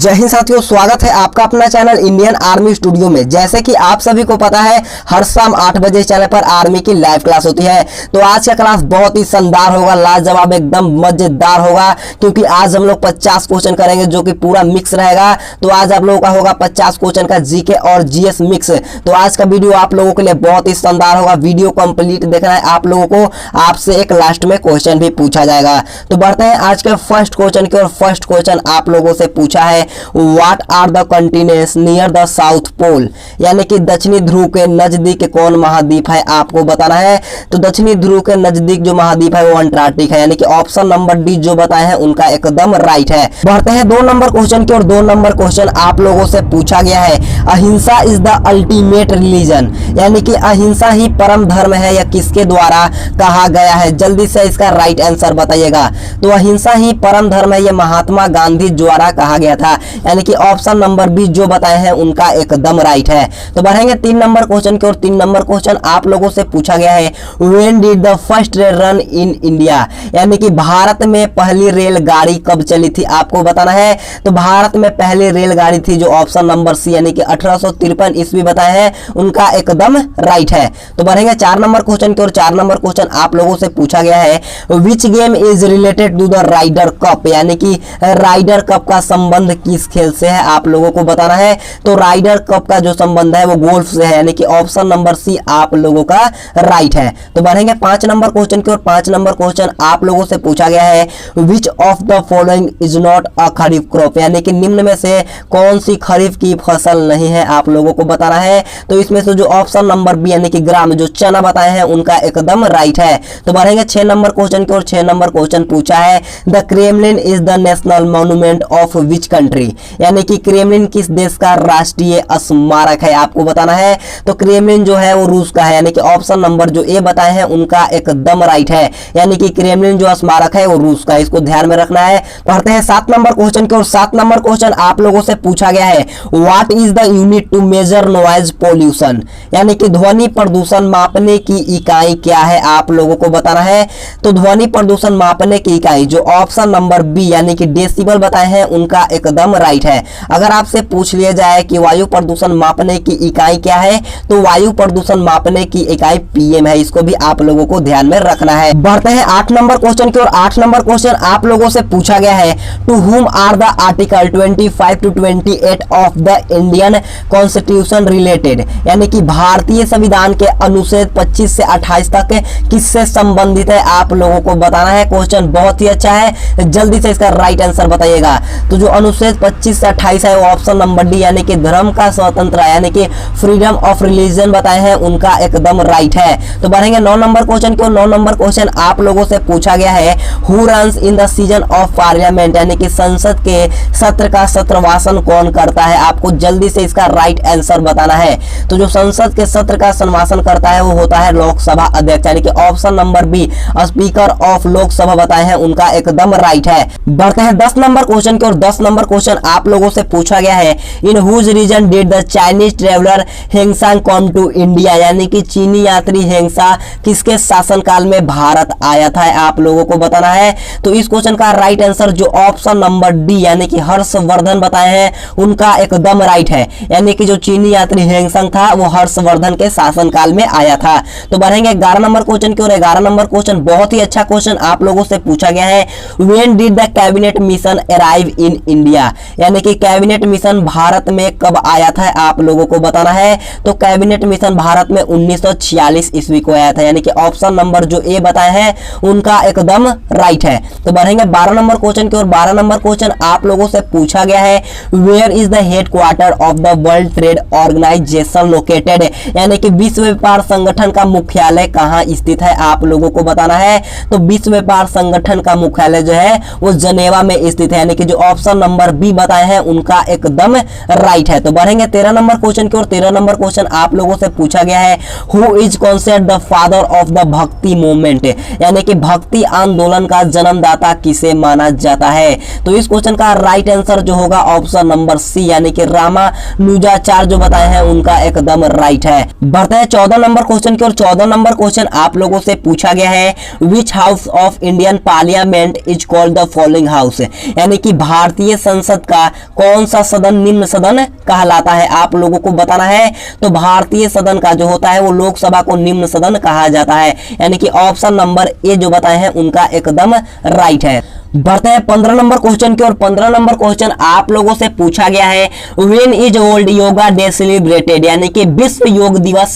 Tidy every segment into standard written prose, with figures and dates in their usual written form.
जय हिंद साथियों, स्वागत है आपका अपना चैनल इंडियन आर्मी स्टूडियो में। जैसे कि आप सभी को पता है, हर शाम 8 बजे चैनल पर आर्मी की लाइव क्लास होती है। तो आज का क्लास बहुत ही शानदार होगा, लाजवाब, एकदम मजेदार होगा, क्योंकि आज हम लोग 50 क्वेश्चन करेंगे जो कि पूरा मिक्स रहेगा। तो आज आप लोगों का होगा 50 क्वेश्चन का जीके और जीएस मिक्स। तो आज का वीडियो आप लोगों के लिए बहुत ही शानदार होगा। वीडियो कंप्लीट देखना है आप लोगों को। आपसे एक लास्ट में क्वेश्चन भी पूछा जाएगा। तो बढ़ते हैं आज के फर्स्ट क्वेश्चन की ओर। फर्स्ट क्वेश्चन आप लोगों से पूछा है, what are the continents near the south pole, यानी कि दक्षिणी ध्रुव के नजदीक कौन महाद्वीप है, आपको बताना है। तो दक्षिणी ध्रुव के नजदीक जो महाद्वीप है वो अंटार्कटिक है, यानी कि ऑप्शन नंबर डी जो बताए हैं उनका एकदम राइट है। बढ़ते हैं 2 नंबर क्वेश्चन की ओर। 2 नंबर क्वेश्चन आप लोगों से पूछा गया है, अहिंसा इज द अल्टीमेट रिलीजन, यानी कि अहिंसा ही परम धर्म है, यह किसके द्वारा कहा गया है। जल्दी से इसका राइट आंसर बताइएगा। तो अहिंसा ही परम धर्म है, यह महात्मा गांधी द्वारा कहा गया था, यानी कि ऑप्शन नंबर बी जो बताए हैं उनका एकदम राइट है। तो बढ़ेंगे 3 नंबर क्वेश्चन की ओर। 3 नंबर क्वेश्चन आप लोगों से पूछा गया है, when did the first rail run in India, यानी कि भारत में पहली रेलगाड़ी कब चली थी, आपको बताना है। तो भारत में पहली रेलगाड़ी थी जो ऑप्शन नंबर सी, यानी कि 1853 ईस्वी बताए हैं, उनका एकदम राइट है। तो बढ़ेंगे 4 नंबर क्वेश्चन की ओर। 4 नंबर क्वेश्चन आप लोगों से पूछा गया है, which game is related to the Ryder Cup, यानी कि राइडर कप का संबंध किस खेल से है, आप लोगों को बताना है। तो राइडर कप का जो संबंध है वो गोल्फ से है, यानी कि ऑप्शन नंबर सी आप लोगों का राइट है। तो बढ़ेंगे 5 नंबर क्वेश्चन की ओर। 5 नंबर क्वेश्चन आप लोगों से पूछा गया है, विच of the following is not a kharif crop, यानी कि निम्न में से कौन सी खरीफ की फसल नहीं है, आप लोगों को बताना है। तो इसमें से जो ऑप्शन नंबर बी यानी कि ग्राम जो चना बताए हैं उनका एकदम राइट है। तो बढ़ेंगे 6 नंबर क्वेश्चन की ओर। 6 नंबर क्वेश्चन पूछा है, the Kremlin is the national monument of which country, यानी कि क्रेमलिन किस देश का राष्ट्रीय स्मारक है, आपको बताना है। तो क्रेमलिन जो है वो रूस का है, यानी कि ऑप्शन नंबर जो ए बताए हैं उनका एकदम राइट है, यानी कि क्रेमलिन जो स्मारक है वो रूस का है, इसको ध्यान में रखना है। पढ़ते हैं 7 नंबर क्वेश्चन की ओर। 7 नंबर क्वेश्चन आप लोगों से पूछा गया है, what is the unit to measure noise pollution, यानी कि ध्वनि प्रदूषण मापने की इकाई क्या है, आप लोगों को बताना है। तो ध्वनि प्रदूषण मापने की इकाई जो ऑप्शन नंबर बी यानी कि डेसिबल बताए हैं उनका एकदम राइट है। अगर आपसे पूछ लिया जाए कि वायु प्रदूषण मापने की इकाई क्या है, तो वायु प्रदूषण मापने की इकाई पीएम है, इसको भी आप लोगों को ध्यान में रखना है। बढ़ते हैं 8 नंबर क्वेश्चन की ओर। 8 नंबर क्वेश्चन आप लोगों से पूछा गया है, to whom are the article 25 to 28 of the Indian constitution related, यानी कि भारतीय संविधान के अनुच्छेद 25 से 28 तक किससे संबंधित है, आप लोगों को बताना है। क्वेश्चन बहुत ही अच्छा है, जल्दी से इसका राइट आंसर बताइएगा। तो जो अनुच्छेद 25 से 28 है वो ऑप्शन नंबर डी यानी कि धर्म का स्वतंत्र यानी कि फ्रीडम ऑफ रिलीजन बताए हैं उनका एकदम राइट है। तो बढ़ेंगे 9 नंबर क्वेश्चन की ओर। 9 नंबर क्वेश्चन आप लोगों से पूछा गया है, who runs in the season of parliament, यानी कि संसद के सत्र का सत्रवासन कौन करता है, आपको जल्दी से इसका राइट आंसर बताना है। तो जो संसद के सत्र का संवासन करता है वो होता है लोकसभा अध्यक्ष, यानी कि option number B speaker of Lok Sabha बताए हैं उनका एकदम राइट है। बढ़ते हैं 10 नंबर क्वेश्चन की ओर। 10 नंबर क्वेश्चन आप लोगों से पूछा गया है, in whose region did the Chinese traveller Hiuen Tsang come to India, यानी कि चीनी यात्री हेंगसा किसके शासनकाल में भारत आया था, आप लोगों को बताना है। तो इस क्वेश्चन का राइट आंसर जो ऑप्शन नंबर डी यानी कि हर्षवर्धन बताए हैं उनका एकदम राइट है, यानी कि जो चीनी यात्री हेंगसांग था वो हर्षवर्धन के शासनकाल में आया था। तो बढ़ेंगे 11 नंबर क्वेश्चन की ओर। 11 नंबर क्वेश्चन बहुत ही अच्छा क्वेश्चन आप लोगों से पूछा गया है, when did the cabinet mission arrive in India, यानी कि कैबिनेट मिशन भारत में कब आया था, आप लोगों को बताना है। तो कैबिनेट मिशन भारत में 1946 ईस्वी को आया था, यानी कि ऑप्शन नंबर जो ए बताए हैं उनका एकदम राइट है। तो बढ़ेंगे 12 नंबर क्वेश्चन की ओर। 12 नंबर क्वेश्चन आप लोगों से पूछा गया है, where is the headquarter of the world trade organization located, यानी कि विश्व व्यापार संगठन का मुख्यालय कहां स्थित है, आप लोगों को बताना है। तो विश्व व्यापार संगठन का मुख्यालय जो है वो जनेवा में स्थित है, यानी कि जो ऑप्शन नंबर बी बताए हैं उनका एकदम राइट है। तो बढ़ेंगे 13 नंबर क्वेश्चन की ओर। 13 नंबर क्वेश्चन आप लोगों से पूछा गया है, who is considered the father of the भक्ति मूवमेंट, यानी कि भक्ति आंदोलन का जन्मदाता किसे माना जाता है। तो इस क्वेश्चन का राइट आंसर जो होगा ऑप्शन नंबर सी यानी कि रामानुजाचार्य जो बताए हैं उनका एकदम राइट है। बढ़ते हैं 14 नंबर क्वेश्चन की ओर। 14 नंबर क्वेश्चन आप लोगों से पूछा गया है, विच house of Indian parliament is called the following house, यानी कि भारतीय संसद संसद का कौन सा सदन निम्न सदन कहलाता है, आप लोगों को बताना है। तो भारतीय सदन का जो होता है वो लोकसभा को निम्न सदन कहा जाता है, यानी कि ऑप्शन नंबर ए जो बताए हैं उनका एकदम राइट है। बढ़ते हैं 15 नंबर क्वेश्चन की ओर। 15 नंबर क्वेश्चन आप लोगों से पूछा गया है, when is world yoga day celebrated, यानी कि विश्व योग दिवस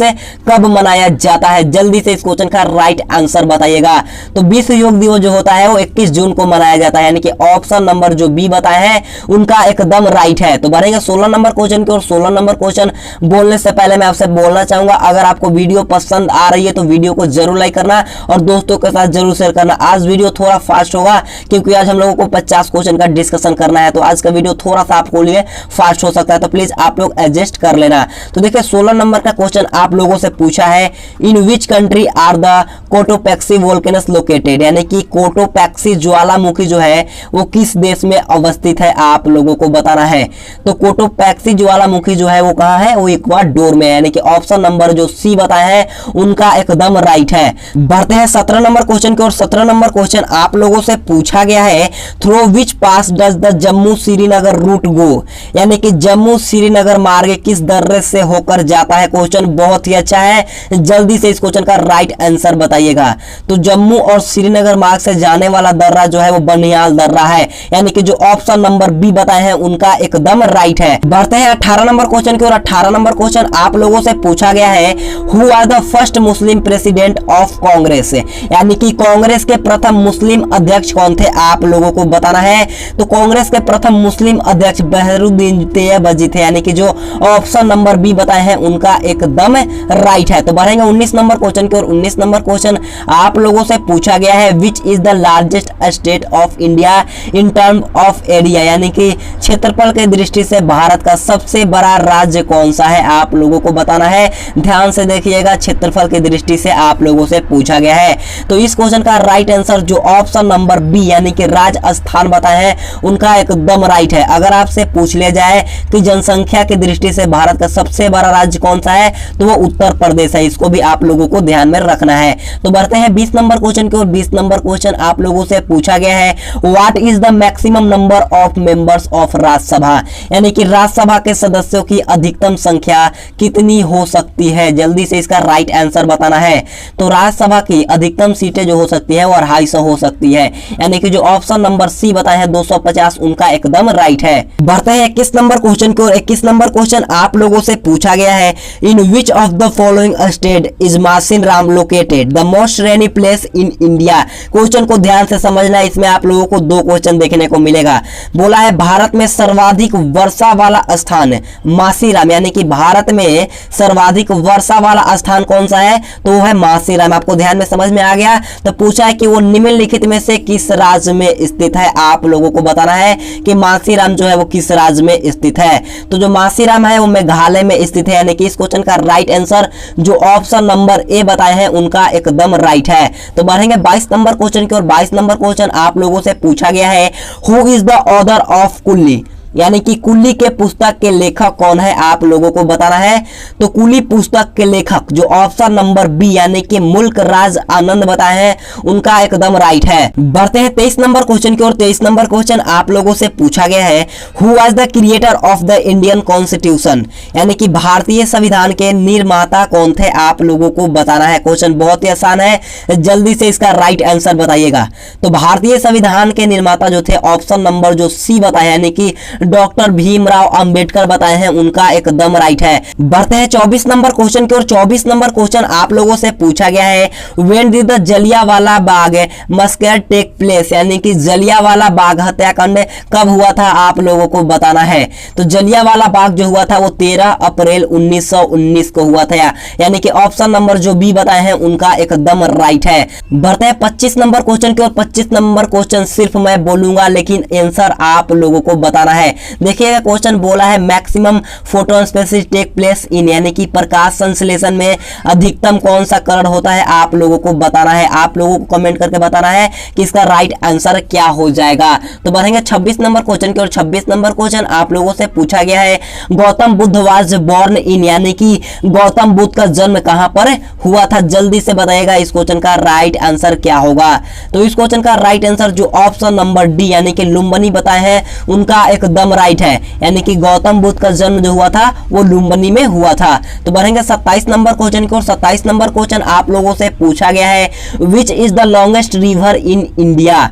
कब मनाया जाता है। जल्दी से इस क्वेश्चन का राइट आंसर बताइएगा। तो विश्व योग दिवस जो होता है वो 21 जून को मनाया जाता है, यानी कि ऑप्शन नंबर जो बी बताए हैं उनका एकदम राइट है। तो बढ़ेंगे 16 नंबर क्वेश्चन की ओर। 16 नंबर क्वेश्चन बोलने से पहले मैं आपसे बोलना चाहूंगा, अगर आपको वीडियो पसंद आ रही है तो वीडियो को जरूर लाइक करना और दोस्तों के साथ जरूर शेयर करना। आज वीडियो थोड़ा फास्ट होगा क्योंकि आज हम लोगों को 50 क्वेश्चन का डिस्कशन करना है, तो आज का वीडियो थोड़ा सा आपको लिए फास्ट हो सकता है, तो प्लीज आप लोग एडजस्ट कर लेना। तो देखिए 16 नंबर का क्वेश्चन आप लोगों से पूछा है, in which country are the Cotopaxi volcanoes located, यानी कि कोटोपैक्सी ज्वालामुखी जो है वो किस देश में अवस्थित है, आप लोगों को बताना है। तो कोटोपैक्सी ज्वालामुखी जो है वो कहाँ है, वो इक्वाडोर में है, यानी कि ऑप्शन नंबर जो सी बताए हैं उनका एकदम राइट है। बढ़ते हैं 17 नंबर क्वेश्चन की ओर। 17 नंबर क्वेश्चन आप लोगों से पूछा गया है, through which pass does the Jammu Srinagar route go, यानी कि जम्मू श्रीनगर मार्ग किस दर्रे से होकर जाता है। क्वेश्चन बहुत ही अच्छा है, जल्दी से इस क्वेश्चन का राइट आंसर बताइएगा। तो जम्मू और श्रीनगर मार्ग से जाने वाला दर्रा जो है वो बनिहाल दर्रा है, यानी कि जो ऑप्शन नंबर बी बताए हैं उनका एकदम राइट है। बढ़ते हैं 18 नंबर क्वेश्चन की ओर। 18 नंबर क्वेश्चन आप लोगों से पूछा गया है, who are the first Muslim president of Congress, यानी कि कांग्रेस के प्रथम मुस्लिम अध्यक्ष कौन थे, आप लोगों को बताना है। तो कांग्रेस के प्रथम मुस्लिम अध्यक्ष बहरुद्दीन तैयबजी थे, यानी कि जो ऑप्शन नंबर बी बताए हैं उनका एकदम राइट है। तो बढ़ेंगे 19 नंबर क्वेश्चन की ओर। 19 नंबर क्वेश्चन आप लोगों से पूछा गया है, which is the largest state of India in term of area, यानी कि क्षेत्रफल के दृष्टि से भारत का सबसे बड़ा राज्य कौन सा है, आप लोगों को बताना है। ध्यान से देखिएगा, क्षेत्रफल की दृष्टि से आप लोगों से पूछा गया है। तो इस क्वेश्चन का राइट आंसर जो ऑप्शन नंबर बी यानी कि राजस्थान बताए हैं उनका एकदम राइट है। अगर आपसे पूछ लिया जाए कि जनसंख्या की दृष्टि से भारत का सबसे बड़ा राज्य कौन सा है तो वो उत्तर प्रदेश है, इसको भी आप लोगों को ध्यान में रखना है। तो बढ़ते हैं 20 नंबर क्वेश्चन की ओर। 20 नंबर क्वेश्चन आप लोगों से पूछा गया है, what is the maximum number of members of Rajya Sabha, यानी कि राज्यसभा के सदस्यों की अधिकतम संख्या कितनी हो सकती है। जल्दी से इसका राइट आंसर बताना है। तो राज्यसभा की अधिकतम सीटें जो हो सकती है वो 250 हो सकती है, यानी कि जो ऑप्शन नंबर सी बताए हैं 250 उनका एकदम राइट है। बढ़ते हैं 21 नंबर क्वेश्चन की ओर। 21 नंबर क्वेश्चन आप लोगों से पूछा गया है, in which of the following state is Mawsynram located the most rainy place in India. Question को ध्यान से समझना है, इसमें आप लोगों को दो क्वेश्चन देखने को मिलेगा। बोला है भारत में सर्वाधिक वर्षा वाला स्थान मासीराम, यानी कि भारत में सर्वाधिक वर्षा वाला स्थान कौन सा है, तो वो है मासीराम। आपको ध्यान में समझ में आ गया। तो पूछा है कि वो निम्नलिखित में से किस राज्य में स्थित है, आप लोगों को बताना है कि मासीराम जो है वो किस राज्य में स्थित है। तो जो मासीराम है वो मेघालय में स्थित है, यानी कि इस क्वेश्चन का राइट आंसर जो ऑप्शन नंबर ए बताए हैं उनका एकदम राइट है। तो बढ़ेंगे 22 नंबर क्वेश्चन की ओर। 22 नंबर क्वेश्चन आप लोगों से पूछा गया है, who is the author of कुल्ली, यानी कि कुल्ली के पुस्तक के लेखक कौन है, आप लोगों को बताना है। तो कुल्ली पुस्तक के लेखक जो ऑप्शन नंबर बी यानी कि मुल्क राज आनंद बताए हैं उनका एकदम राइट है। बढ़ते हैं 23 नंबर क्वेश्चन की ओर। 23 नंबर क्वेश्चन आप लोगों से पूछा गया है, who was the creator of the Indian constitution, यानी कि भारतीय संविधान के निर्माता कौन थे, आप लोगों को बताना है। क्वेश्चन बहुत ही आसान है, जल्दी से इसका राइट आंसर बताइएगा। तो भारतीय संविधान के निर्माता जो थे ऑप्शन नंबर जो सी बताया यानी कि डॉक्टर भीमराव अंबेडकर बताए हैं उनका एकदम राइट है। बढ़ते हैं 24 नंबर क्वेश्चन की ओर। 24 नंबर क्वेश्चन आप लोगों से पूछा गया है, when did the Jallianwala Bagh massacre take place, यानी कि जलियांवाला बाग हत्याकांड कब हुआ था, आप लोगों को बताना है। तो जलियांवाला बाग जो हुआ था वो 13 अप्रैल 1919 को हुआ था, यानी कि ऑप्शन नंबर जो बी बताए हैं उनका एकदम राइट है। बढ़ते हैं 25 नंबर क्वेश्चन की ओर। 25 नंबर क्वेश्चन सिर्फ मैं बोलूंगा लेकिन आंसर आप लोगों को बताना है। देखिएगा क्वेश्चन बोला है maximum photon species take place in, यानी कि प्रकाश संश्लेषण में अधिकतम कौन सा कण होता है, आप लोगों को बताना है। आप लोगों को कमेंट करके बताना है कि इसका राइट आंसर क्या हो जाएगा। तो बढ़ेंगे 26 नंबर क्वेश्चन की ओर। 26 नंबर क्वेश्चन आप लोगों से पूछा गया है, Gautam Buddha was born in, यानी कि गौतम बुद्ध का जन्म कहां पर हुआ था, जल्दी से बताइएगा इस क्वेश्चन का राइट आंसर क्या होगा। तो इस क्वेश्चन का राइट आंसर जो ऑप्शन नंबर डी यानी कि लुम्बिनी बताए हैं उनका एकदम एकदम राइट है, यानी कि गौतम बुद्ध का जन्म जो हुआ था वो लुम्बिनी में हुआ था। तो बढ़ेंगे 27 नंबर क्वेश्चन की ओर। 27 नंबर क्वेश्चन आप लोगों से पूछा गया है, which is the longest river in India,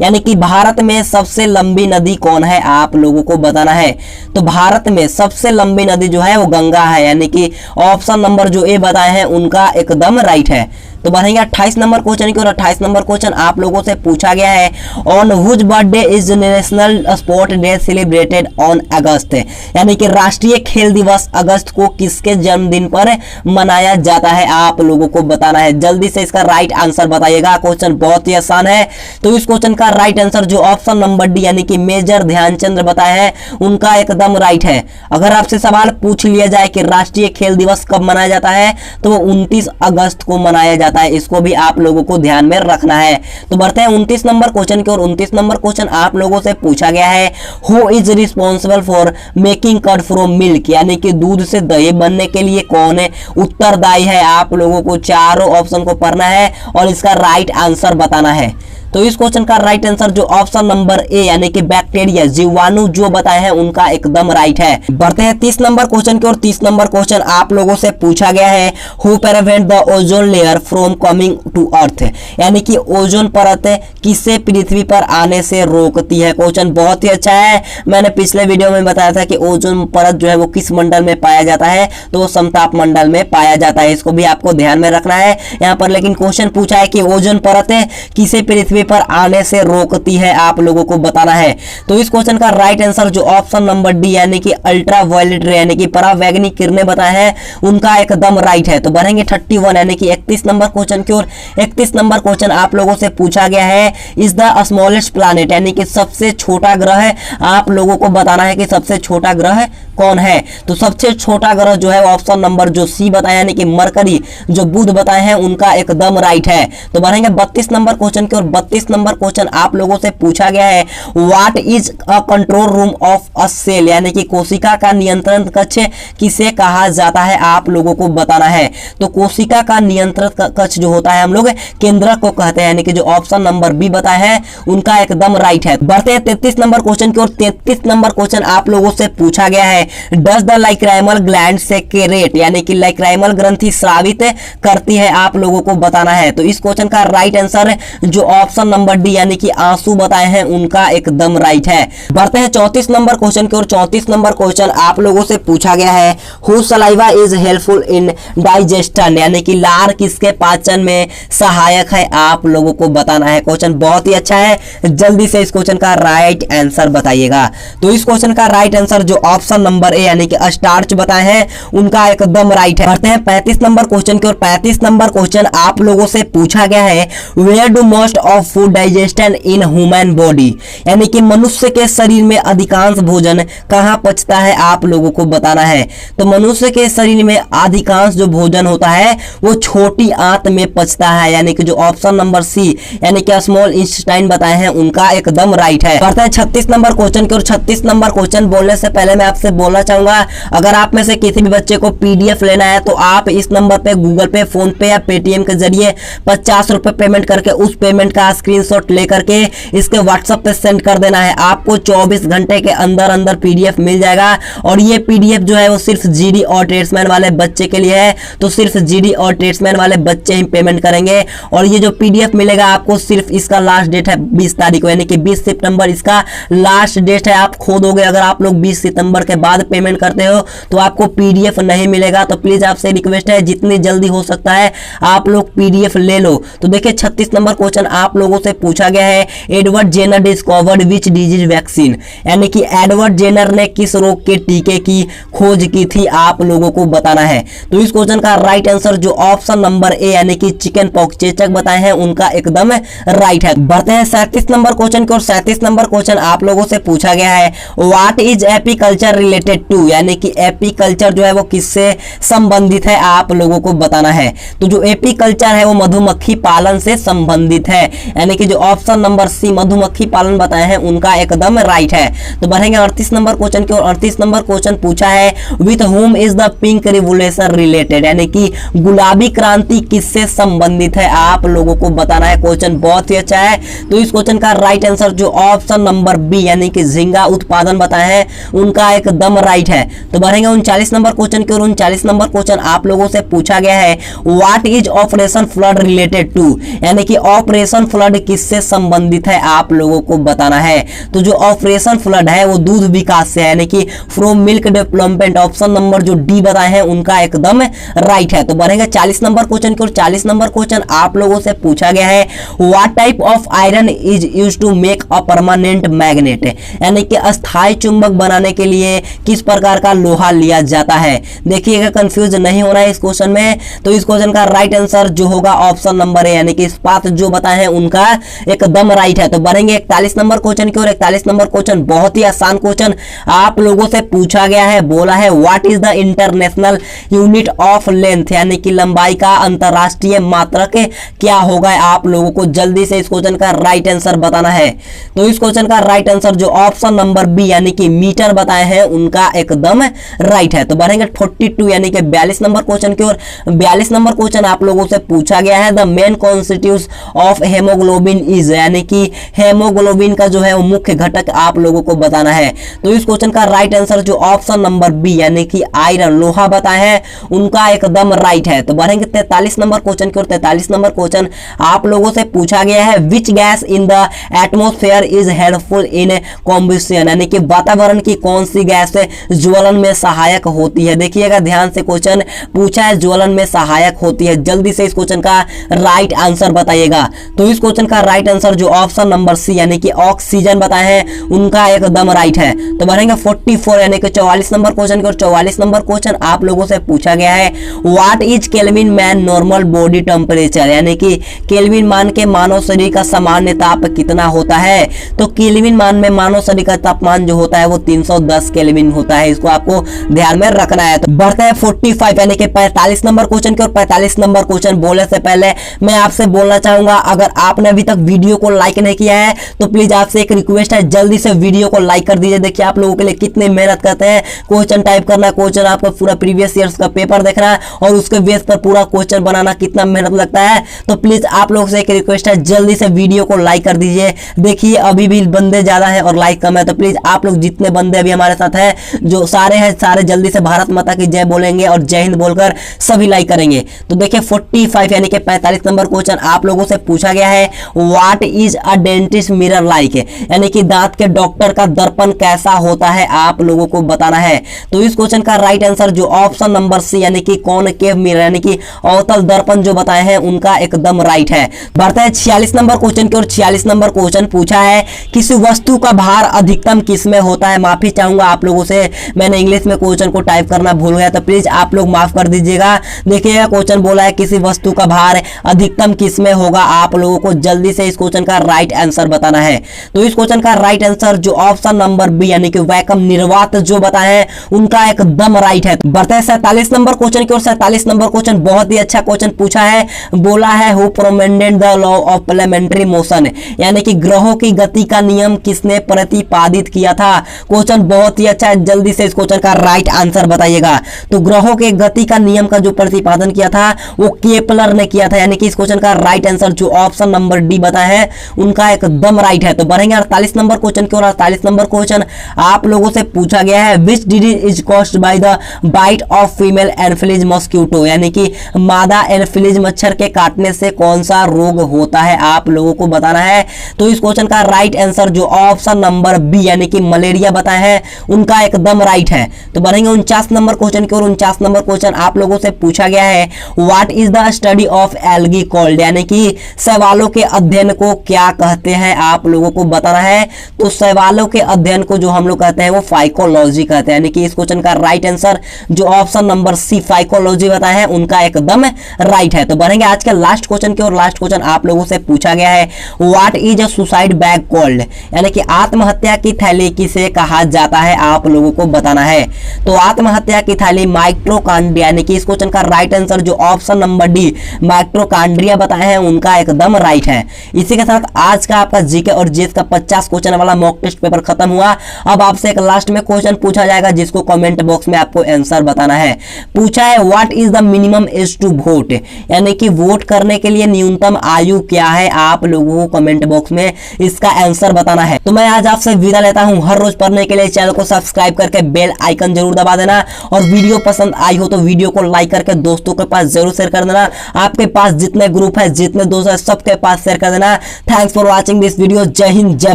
यानी कि भारत में सबसे लंबी नदी कौन है, आप लोगों को बताना है। तो भारत में सबसे लंबी नदी जो है वो गंगा है, यानी कि ऑप्शन नंबर जो ए बताए हैं उनका एकदम राइट है। तो बढ़ेंगे 28 नंबर क्वेश्चन की ओर। 28 नंबर क्वेश्चन आप लोगों से पूछा गया है, on which birthday is national sport day celebrated on August, यानी कि राष्ट्रीय खेल दिवस अगस्त को किसके जन्मदिन पर मनाया जाता है, आप लोगों को बताना है। जल्दी से इसका राइट आंसर बताइएगा, क्वेश्चन बहुत ही आसान है। तो इस क्वेश्चन का राइट आंसर जो ऑप्शन नंबर डी यानी कि मेजर ध्यानचंद बताए हैं उनका एकदम राइट है। अगर आपसे सवाल पूछ लिया जाए कि राष्ट्रीय खेल दिवस कब मनाया जाता है तो वो 29 अगस्त को मनाया जाता है, इसको भी आप लोगों को ध्यान में रखना है। तो बढ़ते हैं 29 नंबर क्वेश्चन की ओर। 29 नंबर क्वेश्चन आप लोगों से पूछा गया है, who is responsible for making curd from milk, यानी कि दूध से दही बनने के लिए कौन है उत्तरदायी है। आप लोगों को चारों ऑप्शन को पढ़ना है और इसका राइट आंसर बताना है। तो इस क्वेश्चन का राइट आंसर जो ऑप्शन नंबर ए यानी कि बैक्टीरिया जीवाणु जो बताए हैं उनका एकदम राइट है। बढ़ते हैं 30 नंबर क्वेश्चन की ओर। 30 नंबर क्वेश्चन आप लोगों से पूछा गया है, who prevent the ozone layer from coming to earth, यानी कि ओजोन परत किसे पृथ्वी पर आने से रोकती है। क्वेश्चन बहुत ही अच्छा है। मैंने पिछले वीडियो में बताया था कि ओजोन परत जो है वो किस मंडल में पाया जाता है, तो वो समताप मंडल में पाया जाता है, इसको भी आपको ध्यान में रखना है यहाँ पर। लेकिन क्वेश्चन पूछा है कि ओजोन परत किसे पृथ्वी पर आने से रोकती है, आप लोगों को बताना है। तो इस क्वेश्चन का राइट आंसर जो ऑप्शन नंबर डी यानी कि अल्ट्रा वायलेट रे यानी कि परावैंगनी किरणें बताए हैं उनका एकदम राइट है। तो बढ़ेंगे 31 यानी कि 31 नंबर क्वेश्चन की ओर। 31 नंबर क्वेश्चन आप लोगों से पूछा गया है, इज द स्मॉलेस्ट प्लैनेट, यानी कि सबसे छोटा ग्रह आप लोगों को बताना है कि सबसे छोटा ग्रह कौन है। तो सबसे छोटा ग्रह जो है ऑप्शन नंबर जो सी बताया यानी कि मरकरी जो बुध बताए हैं उनका एकदम राइट है। तो बढ़ेंगे 32 नंबर क्वेश्चन की ओर। 32 नंबर क्वेश्चन आप लोगों से पूछा गया है, what is a control room of a cell, यानी कि कोशिका का नियंत्रण कक्ष किसे कहा जाता है, आप लोगों को बताना है। तो कोशिका का नियंत्रण कक्ष जो होता है हम लोग केंद्रक को कहते हैं, यानी कि जो ऑप्शन नंबर बी बताया है उनका एकदम राइट है। बढ़ते हैं 33 नंबर क्वेश्चन की ओर। 33 नंबर क्वेश्चन आप लोगों से पूछा गया है, डज द लाइक्राइमल ग्लैंड सेक्रेट, यानी कि लाइक्राइमल ग्रंथि स्रावित करती है, आप लोगों को बताना है। तो इस क्वेश्चन का राइट आंसर जो ऑप्शन नंबर डी यानी कि आंसू बताए हैं उनका एकदम राइट है। बढ़ते हैं 34 नंबर क्वेश्चन की ओर। 34 नंबर क्वेश्चन आप लोगों से पूछा गया है, who saliva is helpful in digestion, यानी कि लार किसके पाचन में सहायक है, आप लोगों को बताना है। क्वेश्चन बहुत ही अच्छा है, जल्दी से इस क्वेश्चन का राइट आंसर बताइएगा। तो इस क्वेश्चन का राइट आंसर जो ऑप्शन नंबर ए यानी कि स्टार्च बताए हैं उनका एकदम राइट है। बढ़ते हैं 35 नंबर क्वेश्चन की ओर। 35 नंबर क्वेश्चन आप लोगों से पूछा गया है, where do most of food digestion in human body, यानी कि मनुष्य के शरीर में अधिकांश भोजन कहां पचता है, आप लोगों को बताना है। तो मनुष्य के शरीर में अधिकांश जो भोजन होता है वो छोटी आंत में पचता है, यानी कि जो ऑप्शन नंबर सी यानी कि स्मॉल इंटेस्टाइन बताए हैं उनका एकदम राइट है। बढ़ते हैं 36 नंबर क्वेश्चन की ओर। 36 नंबर क्वेश्चन बोलने से पहले मैं आपसे बोलना चाहूंगा, अगर आप में से किसी भी बच्चे को पीडीएफ लेना है तो आप इस नंबर पे गूगल पे, फोन पे या पेटीएम के जरिए 50 रुपए पेमेंट करके उस पेमेंट का स्क्रीनशॉट लेकर के इसके व्हाट्सएप पे सेंड कर देना है। आपको 24 घंटे के अंदर अंदर पीडीएफ मिल जाएगा और ये पीडीएफ जो है वो सिर्फ जीडी और ट्रेड्समैन वाले बच्चे के लिए है, तो सिर्फ जीडी और ट्रेड्समैन वाले बच्चे ही पेमेंट करेंगे। और ये जो पीडीएफ मिलेगा आपको सिर्फ इसका लास्ट डेट है 20 तारीख को, यानी कि 20 सितंबर इसका लास्ट डेट है। आप खो दोगे अगर आप लोग 20 सितंबर के बाद पेमेंट करते हो तो आपको पीडीएफ नहीं मिलेगा। तो प्लीज आपसे रिक्वेस्ट है जितनी जल्दी हो सकता है आप लोग पीडीएफ ले लो। तो देखिए 36 नंबर क्वेश्चन आप लोगों से पूछा गया है, Edward Jenner discovered which disease vaccine, यानी कि एडवर्ड जेनर ने किस रोग के टीके की खोज की थी, आप लोगों को बताना है। तो इस क्वेश्चन का राइट आंसर जो ऑप्शन नंबर ए यानी कि चिकन पॉक्स चेचक बताए हैं उनका एकदम राइट है। बढ़ते हैं 37 नंबर क्वेश्चन की ओर। 37 नंबर क्वेश्चन आप लोगों से पूछा गया है, what is apiculture related to, यानी कि एपीकल्चर जो है वो किससे संबंधित है, आप लोगों को बताना है। तो जो एपीकल्चर है वो मधुमक्खी पालन से संबंधित है, यानी कि जो ऑप्शन नंबर सी मधुमक्खी पालन बताए हैं उनका एकदम राइट है। तो बढ़ेंगे 38 नंबर क्वेश्चन की ओर। 38 नंबर क्वेश्चन पूछा है with home is the pink revolution related, यानी कि गुलाबी क्रांति किससे संबंधित है, आप लोगों को बताना है। क्वेश्चन बहुत ही अच्छा है। तो इस क्वेश्चन का राइट आंसर जो ऑप्शन नंबर बी यानी कि झींगा उत्पादन बताए हैं उनका एकदम राइट है। तो बढ़ेंगे 39 नंबर क्वेश्चन की ओर। 39 नंबर क्वेश्चन आप लोगों से पूछा गया है what is Operation Flood related to, यानी कि ऑपरेशन फ्लड किससे संबंधित है, आप लोगों को बताना है। तो जो ऑपरेशन फ्लड है वो दूध विकास से, यानी कि from milk development, option number जो डी बताए हैं उनका एकदम राइट है। तो बढ़ेंगे 40 नंबर क्वेश्चन की ओर। 40 नंबर क्वेश्चन आप लोगों से पूछा गया है what type of iron is used to make a permanent magnet, यानी कि अस्थायी चुंबक बनाने के लिए किस प्रकार का लोहा लिया जाता है। देखिएगा कंफ्यूज नहीं होना है इस क्वेश्चन में। तो इस क्वेश्चन का राइट आंसर जो होगा ऑप्शन नंबर ए, यानी कि इस्पात जो बताए हैं उनका एकदम राइट है। तो बढ़ेंगे 41 नंबर क्वेश्चन की ओर। 41 नंबर क्वेश्चन बहुत ही आसान क्वेश्चन आप लोगों से पूछा गया है। बोला है what is the international unit of length, यानी कि लंबाई का अंतरराष्ट्रीय मात्रक क्या होगा, आप लोगों को जल्दी से इस क्वेश्चन का राइट आंसर बताना है। तो इस क्वेश्चन का राइट आंसर जो ऑप्शन नंबर बी यानी कि मीटर बताए हैं उनका एकदम राइट है। तो बढ़ेंगे 42 यानी कि 42 नंबर क्वेश्चन की ओर। 42 नंबर क्वेश्चन आप लोगों से पूछा गया है the main constitute of haemoglobin is, यानी कि हेमोग्लोबिन का जो है वो मुख्य घटक आप लोगों को बताना है। तो इस क्वेश्चन का राइट आंसर जो ऑप्शन नंबर बी यानी कि आयरन लोहा बताए हैं उनका एकदम राइट है। तो बढ़ेंगे 43 नंबर क्वेश्चन की ओर। 43 नंबर क्वेश्चन आप लोगों से पूछा गया है which gas in the atmosphere is helpful in combustion, यानी कि वातावरण की कौन सी गैस ज्वलन में सहायक होती है। देखिएगा ध्यान से क्वेश्चन पूछा है ज्वलन में सहायक होती है, जल्दी से इस क्वेश्चन का राइट आंसर बताइएगा। तो इस क्वेश्चन का राइट आंसर जो ऑप्शन नंबर सी यानी कि ऑक्सीजन बताए हैं उनका एकदम राइट है। तो बढ़ेंगे 44 यानी कि 44 नंबर क्वेश्चन की ओर। 44 नंबर क्वेश्चन आप लोगों से पूछा गया है what is kelvin man normal body temperature, यानी कि केल्विन मान के मानव शरीर का सामान्य ताप कितना होता है। तो केल्विन मान में मानव शरीर का तापमान जो होता है वो 310 केल्विन होता है, इसको आपको ध्यान में रखना है। तो बढ़ते हैं 45 यानी कि 45 नंबर क्वेश्चन की ओर। 45 नंबर क्वेश्चन बोलने से पहले मैं आपसे बोलना चाहूंगा अगर आपने अभी तक वीडियो को लाइक नहीं किया है तो प्लीज आपसे एक रिक्वेस्ट है जल्दी से वीडियो को लाइक कर दीजिए। देखिए आप लोगों के लिए कितनी मेहनत करते हैं, क्वेश्चन टाइप करना, क्वेश्चन आपको पूरा प्रीवियस ईयर्स का पेपर देखना है और उसके बेस पर पूरा क्वेश्चन बनाना कितना मेहनत लगता है। तो प्लीज आप लोगों से एक रिक्वेस्ट है जल्दी से वीडियो को लाइक कर दीजिए। देखिए अभी भी बंदे ज्यादा है और लाइक कम है, तो प्लीज आप लोग जितने बंदे अभी हमारे साथ हैं जो सारे हैं सारे जल्दी से भारत माता की जय बोलेंगे और जय हिंद बोलकर सभी लाइक करेंगे। तो देखिए 45 यानी कि 45 नंबर क्वेश्चन आप लोगों से पूछा गया है what is a dentist mirror like, यानी कि दांत के डॉक्टर का दर्पण कैसा होता है, आप लोगों को बताना है। तो इस क्वेश्चन का राइट आंसर जो ऑप्शन नंबर सी यानी कि कॉनकेव मिरर यानी कि अवतल दर्पण जो बताए हैं उनका एकदम राइट है। बढ़ते हैं 46 नंबर क्वेश्चन की ओर। 46 नंबर क्वेश्चन पूछा है किसी वस्तु का भार अधिकतम किस में होता है। माफी चाहूंगा आप लोगों से, मैंने इंग्लिश में क्वेश्चन को टाइप करना भूल गया, तो प्लीज आप लोग माफ कर दीजिएगा। देखिएगा क्वेश्चन बोला है किसी वस्तु का भार अधिकतम किस में होगा, आप लोगों को जल्दी से इस क्वेश्चन का राइट आंसर बताना है। तो इस क्वेश्चन का राइट आंसर जो ऑप्शन नंबर बी यानी कि वैक्यूम निर्वात जो बताए हैं उनका एकदम राइट है। बढ़ते हैं 47 नंबर क्वेश्चन की ओर। 47 नंबर क्वेश्चन बहुत ही अच्छा क्वेश्चन पूछा है। बोला है who propounded the law of planetary motion, यानी कि ग्रहों की गति का नियम किसने प्रतिपादित किया था। क्वेश्चन बहुत ही अच्छा है, जल्दी से इस क्वेश्चन का राइट आंसर बताइएगा। तो ग्रहों के गति का नियम का जो प्रतिपादन किया था वो केपलर ने किया था, यानी कि इस क्वेश्चन का राइट आंसर जो ऑप्शन नंबर डी बताया है उनका एकदम राइट है। तो बढ़ेंगे 48 नंबर क्वेश्चन की ओर। 48 नंबर क्वेश्चन आप लोगों से पूछा गया है which disease is caused by the bite of female anopheles mosquito, यानी कि मादा एनोफिलीज मच्छर के काटने से कौन सा रोग होता है, आप लोगों को बताना है। तो इस क्वेश्चन का राइट आंसर जो ऑप्शन नंबर बी यानी कि मलेरिया बताया है उनका एकदम राइट है। तो बढ़ेंगे 49 नंबर क्वेश्चन की ओर। 49 नंबर क्वेश्चन आप लोगों से पूछा गया है what is the study of algae called, यानी कि शैवालों के अध्ययन को क्या कहते हैं, आप लोगों को बताना है। तो शैवालों के अध्ययन को जो हम लोग कहते हैं वो फाइकोलॉजी कहते हैं, यानी कि इस क्वेश्चन का राइट आंसर जो ऑप्शन नंबर सी फाइकोलॉजी बताया है उनका एकदम राइट है। तो बढ़ेंगे आज के लास्ट क्वेश्चन की ओर। लास्ट क्वेश्चन आप लोगों से पूछा गया है what is a suicide bag called, यानी कि आत्महत्या की थैली किसे कहा जाता है, आप लोगों को बताना है। तो आत्महत्या की थैली माइटोकॉन्ड्रिया, यानी कि इस क्वेश्चन का राइट आंसर जो ऑप्शन नंबर डी माइटोकॉन्ड्रिया बताए हैं उनका एकदम राइट राइट है। इसी के साथ आज का आपका जीके और जीएस का 50 क्वेश्चन वाला मॉक टेस्ट पेपर खत्म हुआ। अब आपसे एक लास्ट में क्वेश्चन पूछा जाएगा जिसको कमेंट बॉक्स में आपको आंसर बताना है। पूछा है what is the minimum age to vote, यानी कि वोट करने के लिए न्यूनतम आयु क्या है। आप लोगों को कमेंट बॉक्स में इसका आंसर बताना है। तो मैं आज आपसे विदा लेता हूं। हर रोज पढ़ने के लिए चैनल को सब्सक्राइब करके बेल आइकन जरूर दबा देना और वीडियो पसंद आई हो तो वीडियो को लाइक करके दोस्तों के पास जरूर शेयर कर देना। आपके पास जितने ग्रुप है, जितने दोस्त है, सबके पास शेयर कर देना। Thanks for watching this video. जय हिंद, जय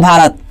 भारत।